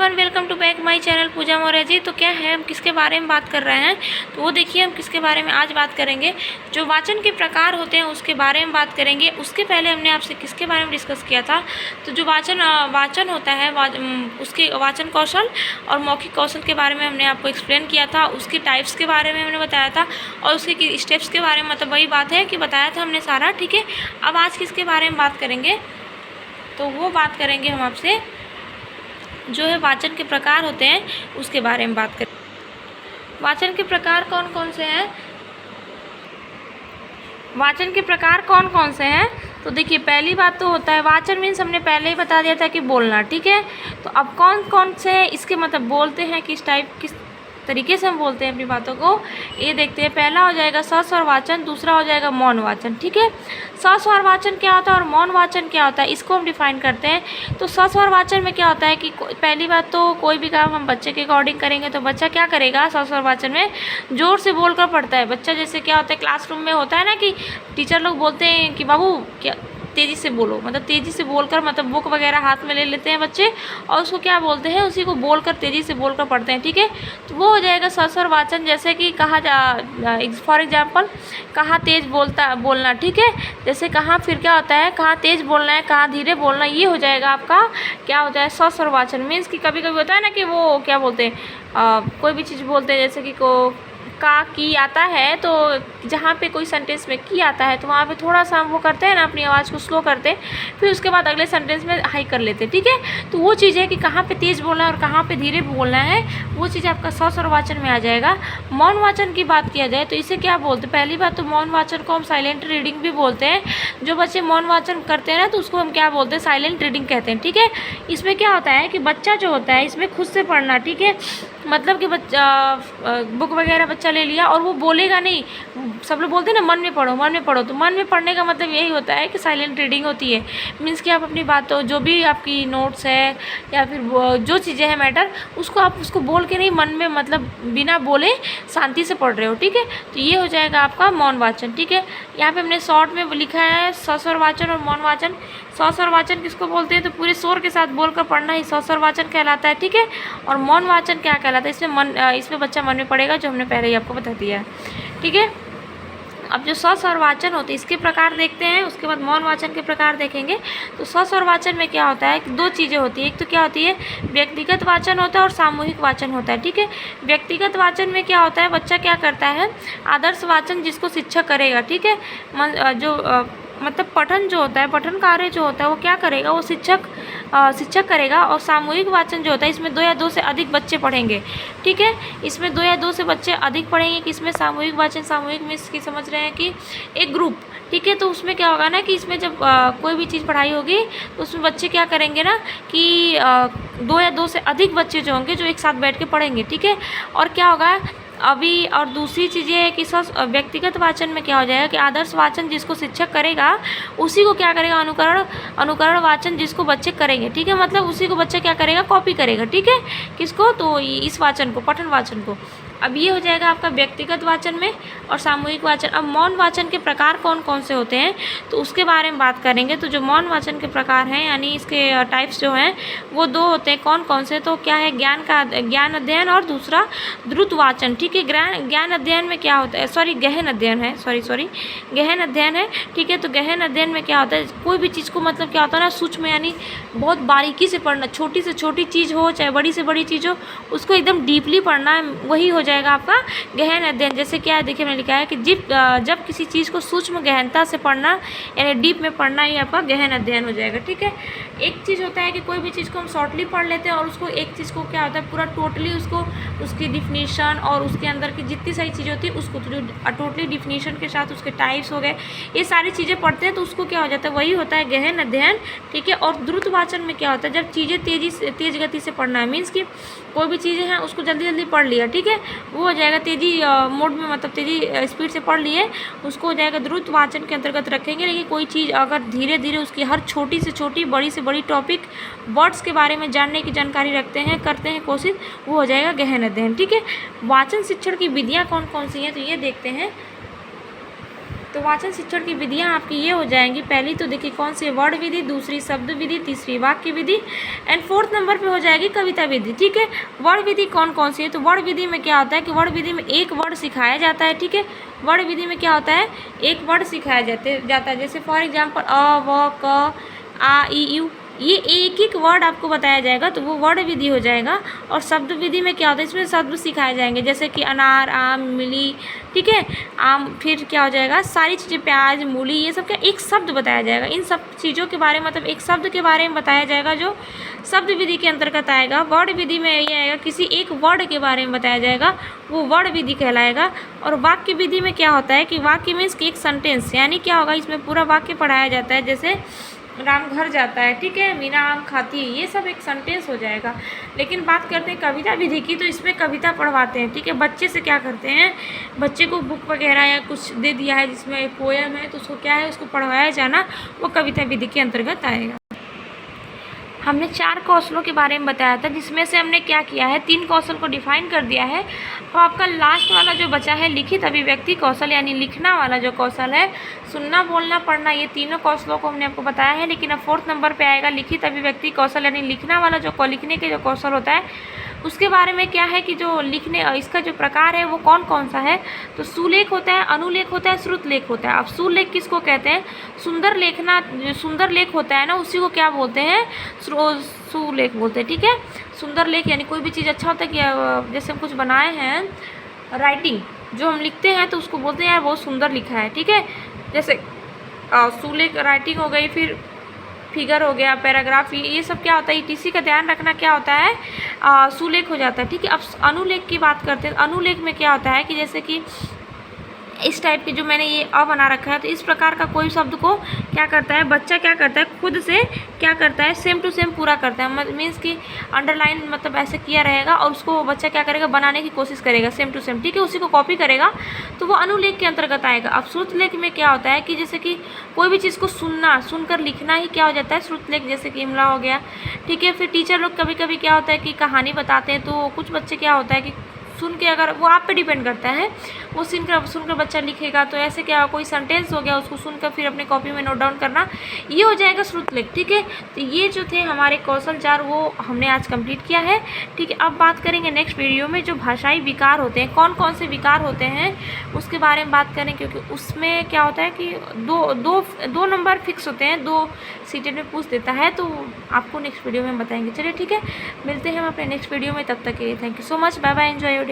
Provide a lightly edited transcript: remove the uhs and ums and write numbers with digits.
Everyone, welcome to back my channel Pooja Maurya ji. तो क्या है, हम किसके बारे में बात कर रहे हैं, तो वो देखिए हम किसके बारे में आज बात करेंगे। जो वाचन के प्रकार होते हैं उसके बारे में बात करेंगे। उसके पहले हमने आपसे किसके बारे में डिस्कस किया था, तो जो वाचन होता है उसके वाचन कौशल और मौखिक कौशल के बारे में हमने आपको एक्सप्लेन किया था। उसके टाइप्स के बारे में हमने बताया था और उसके स्टेप्स के बारे में, मतलब वही बात है कि बताया था हमने सारा। ठीक है, अब आज किसके बारे में बात करेंगे, तो वो बात करेंगे हम आपसे जो है वाचन के प्रकार होते हैं उसके बारे में बात करें। वाचन के प्रकार कौन कौन से हैं, वाचन के प्रकार कौन कौन से हैं, तो देखिए पहली बात तो होता है वाचन मीन्स हमने पहले ही बता दिया था कि बोलना। ठीक है, तो अब कौन कौन से हैं इसके मतलब बोलते हैं किस तरीके से हम बोलते हैं अपनी बातों को, ये देखते हैं। पहला हो जाएगा सस्वर वाचन, दूसरा हो जाएगा मौन वाचन। ठीक है, सस्वर वाचन क्या होता है और मौन वाचन क्या होता है, इसको हम डिफाइन करते हैं। तो सस्वर वाचन में क्या होता है कि पहली बात तो कोई भी काम हम बच्चे के अकॉर्डिंग करेंगे तो बच्चा क्या करेगा, सस्वर वाचन में ज़ोर से बोलकर पढ़ता है बच्चा। जैसे क्या होता है क्लासरूम में होता है ना कि टीचर लोग बोलते हैं कि बाबू क्या तेज़ी से बोलो, मतलब तेज़ी से बोलकर, मतलब बुक वगैरह हाथ में ले लेते हैं बच्चे और उसको क्या बोलते हैं, उसी को बोलकर तेज़ी से बोलकर पढ़ते हैं। ठीक है, तो वो हो जाएगा सस्वर वाचन। जैसे कि फॉर एग्जांपल कहाँ तेज़ बोलना। ठीक है, जैसे कहाँ, फिर क्या होता है कहाँ तेज़ बोलना है, कहाँ धीरे बोलना, ये हो जाएगा आपका क्या हो जाए सस्वर वाचन। मीन्स कि कभी कभी होता है ना कि वो क्या बोलते हैं कोई भी चीज़ बोलते हैं, जैसे कि का की आता है, तो जहाँ पे कोई सेंटेंस में की आता है तो वहाँ पे थोड़ा सा हम वो करते हैं ना, अपनी आवाज़ को स्लो करते हैं, फिर उसके बाद अगले सेंटेंस में हाई कर लेते हैं। ठीक है, तो वो चीज़ है कि कहाँ पे तेज़ बोलना है और कहाँ पे धीरे बोलना है, वो चीज़ आपका सस्वर वाचन में आ जाएगा। मौन वाचन की बात किया जाए तो इसे क्या बोलते हैं, पहली बात तो मौन वाचन को हम साइलेंट रीडिंग भी बोलते हैं। जो बच्चे मौन वाचन करते हैं ना तो उसको हम क्या बोलते हैं, साइलेंट रीडिंग कहते हैं। ठीक है, इसमें क्या होता है कि बच्चा जो होता है इसमें खुद से पढ़ना। ठीक है, मतलब कि बच्चा बुक वगैरह बच्चा ले लिया और वो बोलेगा नहीं। सब लोग बोलते हैं ना मन में पढ़ो मन में पढ़ो, तो मन में पढ़ने का मतलब यही होता है कि साइलेंट रीडिंग होती है। मीन्स कि आप अपनी बातों, जो भी आपकी नोट्स है या फिर जो चीज़ें हैं मैटर, उसको आप उसको बोल के नहीं, मन में मतलब बिना बोले शांति से पढ़ रहे हो। ठीक है, तो ये हो जाएगा आपका मौन वाचन। ठीक है, यहाँ पे हमने शॉर्ट में लिखा है सस्वर वाचन और मौन वाचन। सस्वर वाचन किसको बोलते हैं, तो पूरे शोर के साथ बोलकर पढ़ना ही सस्वर वाचन कहलाता है। ठीक है, और मौन वाचन क्या कहलाता है, इसमें बच्चा मन में पढ़ेगा, जो हमने पहले ही आपको बता दिया है। ठीक है, अब जो सस्वर वाचन होते हैं इसके प्रकार देखते हैं, उसके बाद मौन वाचन के प्रकार देखेंगे। तो सस्वर वाचन में क्या होता है कि दो चीज़ें होती है, एक तो क्या होती है व्यक्तिगत वाचन होता है और सामूहिक वाचन होता है। ठीक है, व्यक्तिगत वाचन में क्या होता है, बच्चा क्या करता है, आदर्श वाचन जिसको शिक्षक करेगा। ठीक है, मतलब पठन जो होता है, पठन कार्य जो होता है वो क्या करेगा, वो शिक्षक करेगा। और सामूहिक वाचन जो होता है इसमें 2 या 2 से अधिक बच्चे पढ़ेंगे। ठीक है, इसमें 2 या 2 से बच्चे अधिक पढ़ेंगे कि इसमें सामूहिक वाचन, सामूहिक में इसकी समझ रहे हैं कि एक ग्रुप। ठीक है, तो उसमें क्या होगा ना कि इसमें जब कोई भी चीज़ पढ़ाई होगी तो उसमें बच्चे क्या करेंगे ना कि 2 या 2 से अधिक बच्चे जो होंगे जो एक साथ बैठ के पढ़ेंगे। ठीक है, और क्या होगा अभी, और दूसरी चीज़ ये है कि व्यक्तिगत वाचन में क्या हो जाएगा कि आदर्श वाचन जिसको शिक्षक करेगा उसी को क्या करेगा, अनुकरण वाचन जिसको बच्चे करेंगे। ठीक है, मतलब उसी को बच्चा क्या करेगा, कॉपी करेगा। ठीक है, किसको, तो इस वाचन को, पठन वाचन को। अब ये हो जाएगा आपका व्यक्तिगत वाचन में और सामूहिक वाचन। अब मौन वाचन के प्रकार कौन कौन से होते हैं तो उसके बारे में बात करेंगे। तो जो मौन वाचन के प्रकार हैं, यानी इसके टाइप्स जो हैं वो 2 होते हैं। कौन कौन से, तो क्या है ज्ञान अध्ययन और दूसरा द्रुत वाचन। ठीक है, ज्ञान अध्ययन में क्या होता है, गहन अध्ययन है, गहन अध्ययन है। ठीक है, तो गहन अध्ययन में क्या होता है, कोई भी चीज़ को मतलब क्या होता है ना सूक्ष्म, यानी बहुत बारीकी से पढ़ना, छोटी से छोटी चीज़ हो चाहे बड़ी से बड़ी चीज़ हो, उसको एकदम डीपली पढ़ना है, वही हो जाएगा आपका गहन अध्ययन। जैसे क्या है, देखिए मैंने लिखा है कि जब किसी चीज़ को सूक्ष्म गहनता से पढ़ना यानी डीप में पढ़ना, ही आपका गहन अध्ययन हो जाएगा। ठीक है, एक चीज़ होता है कि कोई भी चीज़ को हम शॉर्टली पढ़ लेते हैं और उसको एक चीज़ को क्या होता है पूरा टोटली उसको, उसकी डिफिनीशन और उसके अंदर की जितनी सारी चीज़ें होती है उसको, तो जो टोटली डिफिनीशन के साथ उसके टाइप्स हो गए, ये सारी चीज़ें पढ़ते हैं तो उसको क्या हो जाता है, वही होता है गहन अध्ययन। ठीक है, और द्रुत वाचन में क्या होता है, जब चीज़ें तेज़ गति से पढ़ना है, मीन्स कि कोई भी चीज़ें हैं उसको जल्दी जल्दी पढ़ लिया। ठीक है, वो हो जाएगा तेज़ी मोड में, मतलब तेज़ी स्पीड से पढ़ लिए, उसको हो जाएगा द्रुत वाचन के अंतर्गत रखेंगे। लेकिन कोई चीज़ अगर धीरे धीरे उसकी हर छोटी से छोटी, बड़ी से बड़ी टॉपिक, वर्ड्स के बारे में जानने की जानकारी रखते हैं, करते हैं कोशिश, वो हो जाएगा गहन अध्ययन। ठीक है, वाचन शिक्षण की विधियाँ कौन कौन सी हैं तो ये देखते हैं। तो वाचन शिक्षण की विधियाँ आपकी ये हो जाएंगी। पहली तो देखिए कौन सी, वर्ण विधि, दूसरी शब्द विधि, तीसरी वाक्य विधि, एंड फोर्थ नंबर पे हो जाएगी कविता विधि। ठीक है, वर्ण विधि कौन कौन सी है? तो वर्ण विधि में क्या होता है कि वर्ण विधि में एक वर्ड सिखाया जाता है। ठीक है, वर्ण विधि में क्या होता है, एक वर्ड सिखाया जाता है। जैसे फॉर एग्जाम्पल अ, व, क, आ, ई, यू, ये एक एक वर्ड आपको बताया जाएगा, तो वो वर्ण विधि हो जाएगा। और शब्द विधि में क्या होता है, इसमें शब्द सिखाए जाएंगे, जैसे कि अनार, आम, मिली। ठीक है, आम, फिर क्या हो जाएगा, सारी चीज़ें, प्याज, मूली, ये सब क्या एक शब्द बताया जाएगा। इन सब चीज़ों के बारे में, मतलब एक शब्द के बारे में बताया जाएगा, जो शब्द विधि के अंतर्गत आएगा। वर्ण विधि में ये आएगा, किसी एक वर्ड के बारे में बताया जाएगा, वो वर्ण विधि कहलाएगा। और वाक्य विधि में क्या होता है कि वाक्य मीन्स कि एक सेंटेंस, यानी क्या होगा, इसमें पूरा वाक्य पढ़ाया जाता है। जैसे राम घर जाता है, ठीक है, मीना आम खाती है, ये सब एक सेंटेंस हो जाएगा। लेकिन बात करते हैं कविता विधि की, तो इसमें कविता पढ़वाते हैं। ठीक है, बच्चे से क्या करते हैं, बच्चे को बुक वगैरह या कुछ दे दिया है जिसमें पोएम है, तो उसको क्या है, उसको पढ़वाया जाना, वो कविता विधि के अंतर्गत आएगा। हमने 4 कौशलों के बारे में बताया था, जिसमें से हमने क्या किया है, 3 कौशल को डिफाइन कर दिया है। अब आपका लास्ट वाला जो बचा है, लिखित अभिव्यक्ति कौशल, यानी लिखना वाला जो कौशल है, सुनना, बोलना, पढ़ना, ये तीनों कौशलों को हमने आपको बताया है। लेकिन अब 4th नंबर पे आएगा लिखित अभिव्यक्ति कौशल, यानी लिखना वाला जो लिखने के जो कौशल होता है, उसके बारे में क्या है कि जो लिखने, इसका जो प्रकार है वो कौन कौन सा है। तो सुलेख होता है, अनुलेख होता है, श्रुतलेख होता है। अब सुलेख किसको कहते हैं, सुंदर लेखना, जो सुंदर लेख होता है ना, उसी को क्या बोलते हैं, सुलेख बोलते हैं। ठीक है, सुंदर लेख यानी कोई भी चीज़ अच्छा होता है कि जैसे हम कुछ बनाए हैं, राइटिंग जो हम लिखते हैं, तो उसको बोलते हैं यार बहुत सुंदर लिखा है। ठीक है, जैसे सुलेख राइटिंग हो गई, फिर फिगर हो गया, पैराग्राफ, ये सब क्या होता है, ईटीसी का ध्यान रखना क्या होता है, सुलेख हो जाता है। ठीक है, अब अनुलेख की बात करते हैं। अनुलेख में क्या होता है कि जैसे कि इस टाइप की जो मैंने ये अ बना रखा है, तो इस प्रकार का कोई शब्द को क्या करता है, बच्चा क्या करता है, खुद से क्या करता है, सेम टू सेम पूरा करता है। मीन्स कि अंडरलाइन मतलब ऐसे किया रहेगा, और उसको बच्चा क्या करेगा, बनाने की कोशिश करेगा सेम टू सेम। ठीक है, उसी को कॉपी करेगा, तो वो अनुलेख के अंतर्गत आएगा। अब श्रुतलेख में क्या होता है कि जैसे कि कोई भी चीज़ को सुनकर लिखना ही क्या हो जाता है, श्रुतलेख, जैसे कि इमला हो गया। ठीक है, फिर टीचर लोग कभी कभी क्या होता है कि कहानी बताते हैं, तो कुछ बच्चे क्या होता है कि सुन के, अगर वो आप पे डिपेंड करता है, वो सुनकर बच्चा लिखेगा, तो ऐसे क्या कोई सेंटेंस हो गया, उसको सुनकर फिर अपने कॉपी में नोट डाउन करना, ये हो जाएगा श्रुतलेख। ठीक है, तो ये जो थे हमारे कौशल 4, वो हमने आज कंप्लीट किया है। ठीक है, अब बात करेंगे नेक्स्ट वीडियो में जो भाषाई विकार होते हैं, कौन कौन से विकार होते हैं, उसके बारे में बात करें, क्योंकि उसमें क्या होता है कि दो नंबर फिक्स होते हैं, 2 सीटें में पूछ देता है, तो आपको नेक्स्ट वीडियो में बताएंगे। चलिए ठीक है, मिलते हैं हम अपने नेक्स्ट वीडियो में, तब तक के लिए thank you so much, bye bye, enjoy your day.